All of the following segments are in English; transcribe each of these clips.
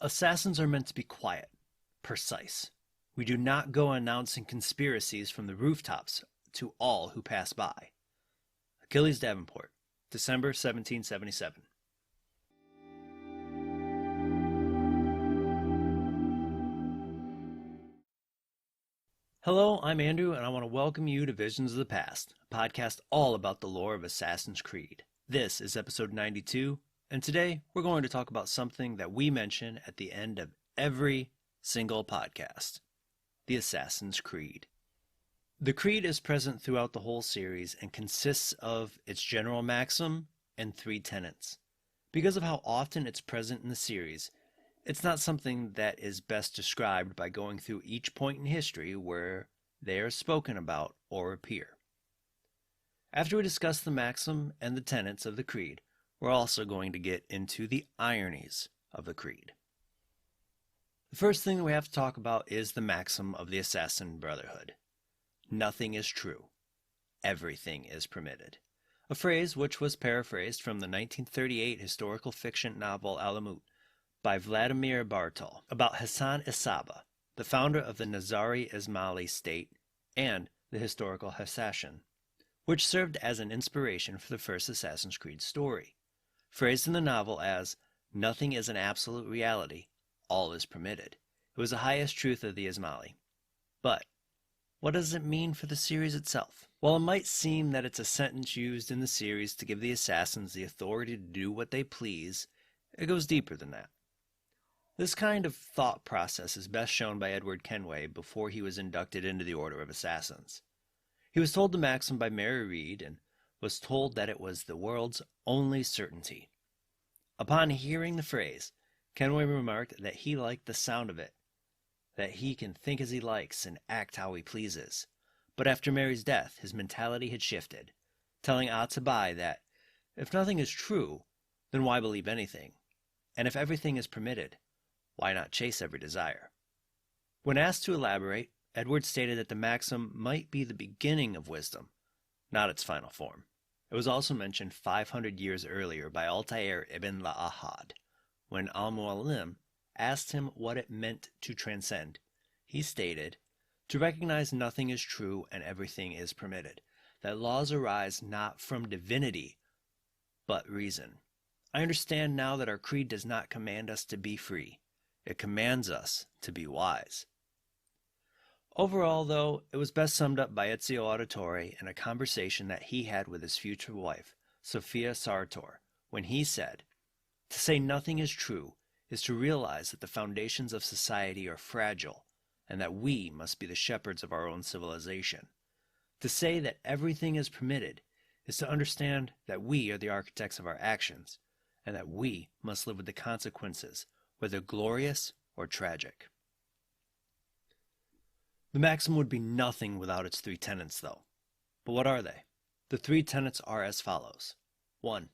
Assassins are meant to be quiet, precise. We do not go announcing conspiracies from the rooftops to all who pass by. Achilles Davenport, December 1777. Hello, I'm Andrew, and I want to welcome you to Visions of the Past, a podcast all about the lore of Assassin's Creed. This is episode 92, and today we're going to talk about something that we mention at the end of every single podcast, the Assassin's Creed. The Creed is present throughout the whole series and consists of its general maxim and 3 tenets. Because of how often it's present in the series, it's not something that is best described by going through each point in history where they are spoken about or appear. After we discuss the maxim and the tenets of the Creed, we're also going to get into the ironies of the Creed. The first thing we have to talk about is the maxim of the Assassin Brotherhood. Nothing is true. Everything is permitted. A phrase which was paraphrased from the 1938 historical fiction novel Alamut by Vladimir Bartol about Hassan Isaba, the founder of the Nizari Ismaili state and the historical Hassassin, which served as an inspiration for the first Assassin's Creed story. Phrased in the novel as, "Nothing is an absolute reality, all is permitted," it was the highest truth of the Ismaili. But what does it mean for the series itself? While it might seem that it's a sentence used in the series to give the assassins the authority to do what they please, it goes deeper than that. This kind of thought process is best shown by Edward Kenway before he was inducted into the Order of Assassins. He was told the maxim by Mary Read and was told that it was the world's only certainty. Upon hearing the phrase, Kenway remarked that he liked the sound of it, that he can think as he likes and act how he pleases. But after Mary's death, his mentality had shifted, telling Atabai that if nothing is true, then why believe anything? And if everything is permitted, why not chase every desire? When asked to elaborate, Edward stated that the maxim might be the beginning of wisdom, not its final form. It was also mentioned 500 years earlier by Altair ibn La'ahad, when Al-Mu'allim asked him what it meant to transcend. He stated, "To recognize nothing is true and everything is permitted, that laws arise not from divinity, but reason. I understand now that our creed does not command us to be free. It commands us to be wise." Overall, though, it was best summed up by Ezio Auditore in a conversation that he had with his future wife, Sophia Sartor, when he said, "To say nothing is true is to realize that the foundations of society are fragile and that we must be the shepherds of our own civilization. To say that everything is permitted is to understand that we are the architects of our actions and that we must live with the consequences, whether glorious or tragic." The maxim would be nothing without its 3 tenets, though. But what are they? The 3 tenets are as follows. 1.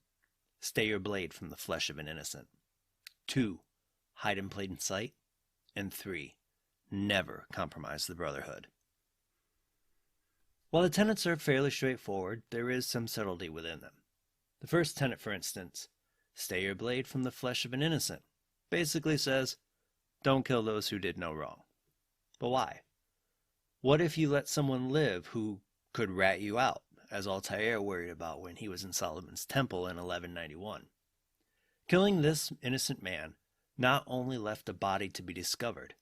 Stay your blade from the flesh of an innocent. 2. Hide in plain sight. And 3. Never compromise the Brotherhood. While the tenets are fairly straightforward, there is some subtlety within them. The first tenet, for instance, stay your blade from the flesh of an innocent, basically says, don't kill those who did no wrong. But why? What if you let someone live who could rat you out, as Altair worried about when he was in Solomon's Temple in 1191? Killing this innocent man not only left a body to be discovered,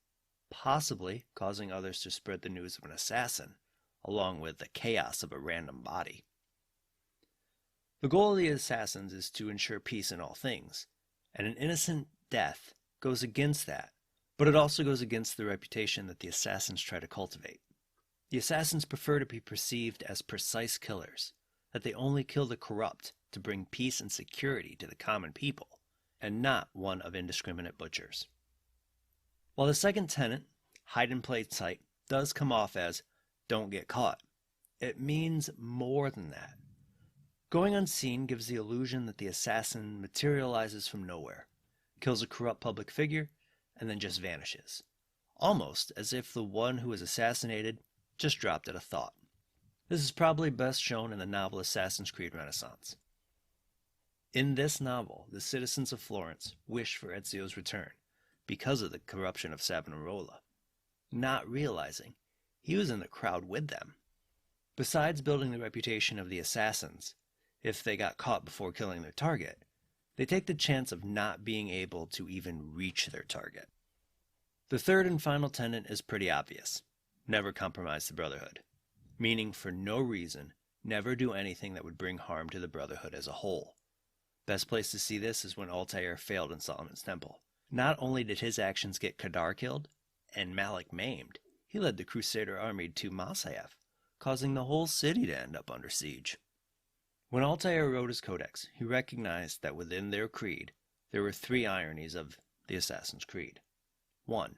possibly causing others to spread the news of an assassin, along with the chaos of a random body. The goal of the assassins is to ensure peace in all things, and an innocent death goes against that, but it also goes against the reputation that the assassins try to cultivate. The assassins prefer to be perceived as precise killers, that they only kill the corrupt to bring peace and security to the common people, and not one of indiscriminate butchers. While the second tenet, hide in plain sight, does come off as don't get caught, it means more than that. Going unseen gives the illusion that the assassin materializes from nowhere, kills a corrupt public figure, and then just vanishes, almost as if the one who is assassinated just dropped at a thought. This is probably best shown in the novel Assassin's Creed Renaissance. In this novel, the citizens of Florence wish for Ezio's return, because of the corruption of Savonarola, not realizing he was in the crowd with them. Besides building the reputation of the assassins, if they got caught before killing their target, they take the chance of not being able to even reach their target. The third and final tenet is pretty obvious. Never compromise the Brotherhood. Meaning, for no reason, never do anything that would bring harm to the Brotherhood as a whole. Best place to see this is when Altair failed in Solomon's Temple. Not only did his actions get Kadar killed and Malik maimed, he led the Crusader army to Masyaf, causing the whole city to end up under siege. When Altair wrote his codex, he recognized that within their creed, there were three ironies of the Assassin's Creed. 1.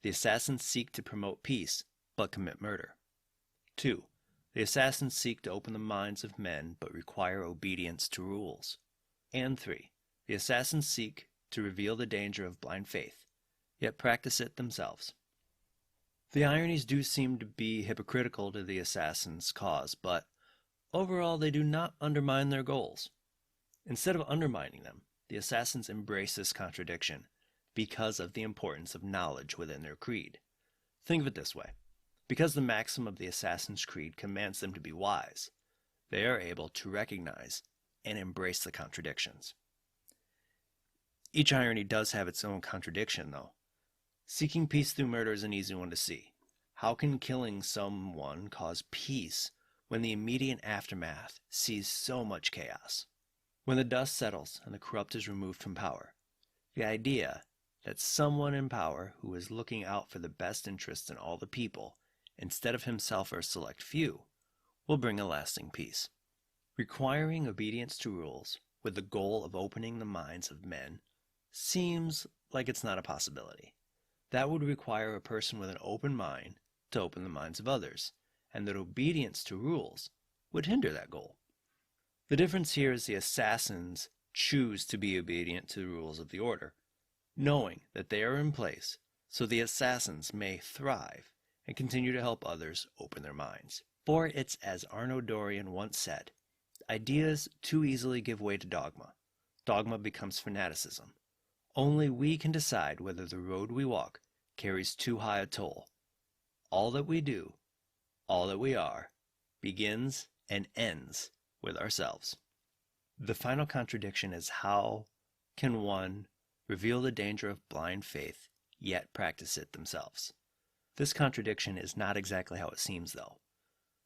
The assassins seek to promote peace, but commit murder. 2. The assassins seek to open the minds of men, but require obedience to rules. And 3. The assassins seek to reveal the danger of blind faith, yet practice it themselves. The ironies do seem to be hypocritical to the assassins' cause, but overall they do not undermine their goals. Instead of undermining them, the assassins embrace this contradiction because of the importance of knowledge within their creed. Think of it this way. Because the maxim of the Assassin's Creed commands them to be wise, they are able to recognize and embrace the contradictions. Each irony does have its own contradiction, though. Seeking peace through murder is an easy one to see. How can killing someone cause peace when the immediate aftermath sees so much chaos? When the dust settles and the corrupt is removed from power, the idea that someone in power who is looking out for the best interests in all the people, instead of himself or a select few, will bring a lasting peace. Requiring obedience to rules with the goal of opening the minds of men seems like it's not a possibility. That would require a person with an open mind to open the minds of others, and that obedience to rules would hinder that goal. The difference here is the assassins choose to be obedient to the rules of the order, knowing that they are in place so the assassins may thrive and continue to help others open their minds. For it's as Arno Dorian once said, ideas too easily give way to dogma. Dogma becomes fanaticism. Only we can decide whether the road we walk carries too high a toll. All that we do, all that we are, begins and ends with ourselves. The final contradiction is how can one reveal the danger of blind faith, yet practice it themselves? This contradiction is not exactly how it seems, though.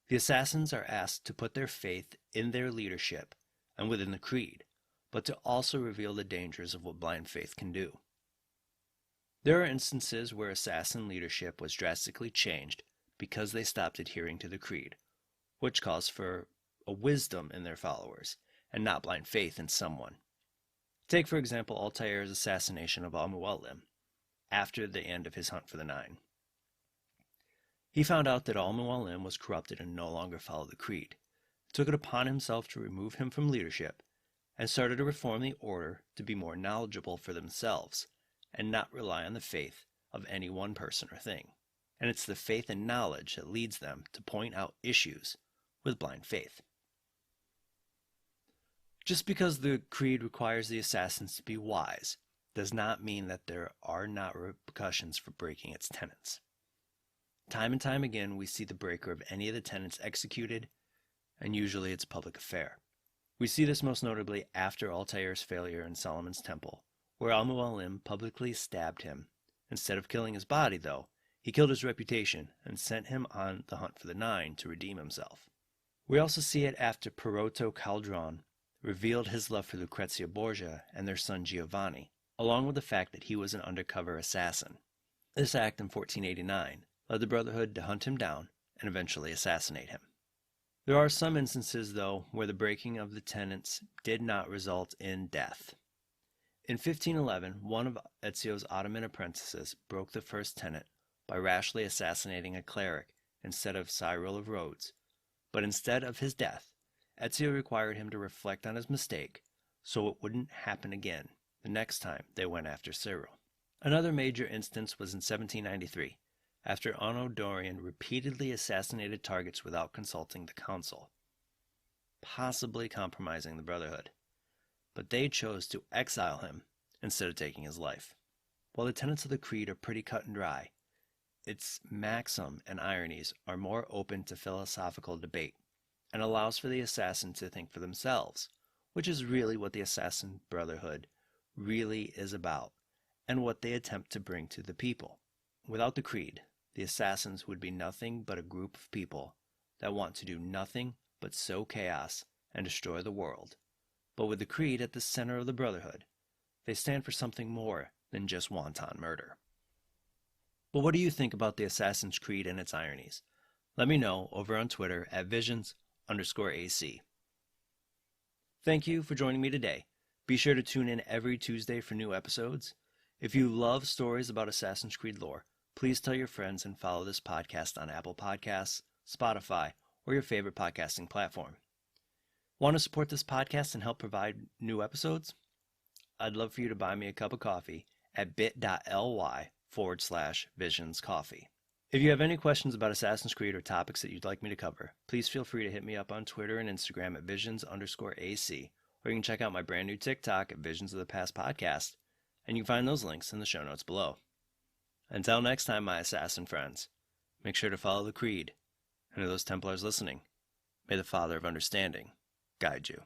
The assassins are asked to put their faith in their leadership and within the creed, but to also reveal the dangers of what blind faith can do. There are instances where assassin leadership was drastically changed because they stopped adhering to the creed, which calls for a wisdom in their followers and not blind faith in someone. Take, for example, Altair's assassination of Al-Mu'allim after the end of his hunt for the Nine. He found out that Al-Mu'allim was corrupted and no longer followed the creed, took it upon himself to remove him from leadership, and started to reform the order to be more knowledgeable for themselves and not rely on the faith of any one person or thing. And it's the faith and knowledge that leads them to point out issues with blind faith. Just because the creed requires the assassins to be wise does not mean that there are not repercussions for breaking its tenets. Time and time again, we see the breaker of any of the tenets executed, and usually it's a public affair. We see this most notably after Altair's failure in Solomon's Temple, where Al-Mu'allim publicly stabbed him. Instead of killing his body, though, he killed his reputation and sent him on the hunt for the Nine to redeem himself. We also see it after Perotto Caldron revealed his love for Lucrezia Borgia and their son Giovanni, along with the fact that he was an undercover assassin. This act in 1489 led the Brotherhood to hunt him down and eventually assassinate him. There are some instances, though, where the breaking of the tenets did not result in death. In 1511, one of Ezio's Ottoman apprentices broke the first tenet by rashly assassinating a cleric instead of Cyril of Rhodes, but instead of his death, Ezio required him to reflect on his mistake so it wouldn't happen again the next time they went after Cyril. Another major instance was in 1793, after Arno Dorian repeatedly assassinated targets without consulting the council, possibly compromising the Brotherhood. But they chose to exile him instead of taking his life. While the tenets of the creed are pretty cut and dry, its maxim and ironies are more open to philosophical debate and allows for the assassin to think for themselves, which is really what the assassin brotherhood really is about and what they attempt to bring to the people. Without the creed, the assassins would be nothing but a group of people that want to do nothing but sow chaos and destroy the world. But with the creed at the center of the brotherhood, they stand for something more than just wanton murder. But what do you think about the Assassin's Creed and its ironies? Let me know over on Twitter at visions_AC. Thank you for joining me today. Be sure to tune in every Tuesday for new episodes. If you love stories about Assassin's Creed lore, please tell your friends and follow this podcast on Apple Podcasts, Spotify, or your favorite podcasting platform. Want to support this podcast and help provide new episodes? I'd love for you to buy me a cup of coffee at bit.ly/visionscoffee. If you have any questions about Assassin's Creed or topics that you'd like me to cover, please feel free to hit me up on Twitter and Instagram at visions_AC, or you can check out my brand new TikTok at Visions of the Past Podcast, and you can find those links in the show notes below. Until next time, my assassin friends, make sure to follow the creed, and to those Templars listening, may the Father of Understanding guide you.